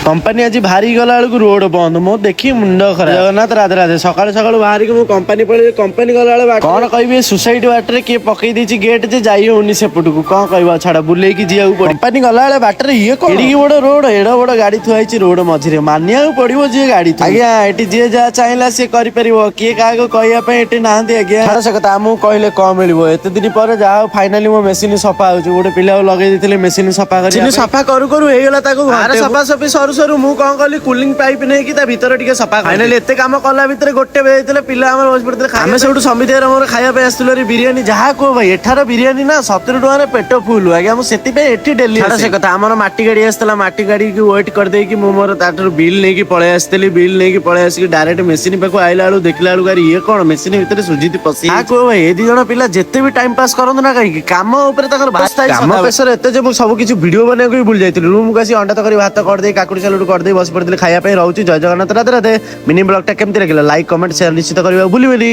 Company आज बाहरी गला बेलू रोड बंद मो देखी मुंड खराब। जगन्नाथ राधे राधे सकाल सकाल बाहर की कंपनी पड़े कंपनी गला कौन कह सोसाइटी बाटर किए पकई देछि गेट जे जाई होनी सेपट को कौन कह छाड़ा बुले जाऊ कंपनी गला बाटर ये एड़ी बड़ रोड एड़ बड़ गाड़ी थुआई रोड मझे मानिया पड़ो जी गाड़ी आज्ञा ये जी जहाँ चाहिए सी कर किए क्या कहवाई ना आज्ञा से कथा आमको कहले कम मिल एत दिन पर जहाँ फाइनाली मो मेसीन सफा हो गोटे पिला लगे देते मेसीन सफा कर सफा करू करू सफा सफी सरू सरू मु कौन कली कूलिंग पाइप नहीं कि भीतर टिके सफा फाइनाली एते काम कला भितर गोटे बेजते पिला बस पड़ते आम सब समिति मोर खाया आसलू बिरियानी जहाँ कह भाई एठार बिरियानी ना 70 टकर पेट फुल आज्ञा मुझे डेली से कथा आम माटी गाड़ी आसला माटी गाड़ी की वेट करदे मोर तार बिल नहीं पलि आसती बिल नहीं पलि आसिक डायरेक्ट मेसीन पाक आइला बेलू देखला बेलू ये कौन मेसीन भितर सुजित पशि कह भाई ये दिज पिला जिते भी टाइम पास करते ना कहीं काम प्रेसर एत सब किसी वीडियो बनाने भी भूल जाती रूम को अंडा तक भात करदे काकुड़ी सालड करदे बस पड़े खाया रोचे जय जगन्नाथ राधे राधे मिनी ब्लॉग टा केमती लगे लाइक कमेंट शेयर निश्चित करवा भूलिबेनी।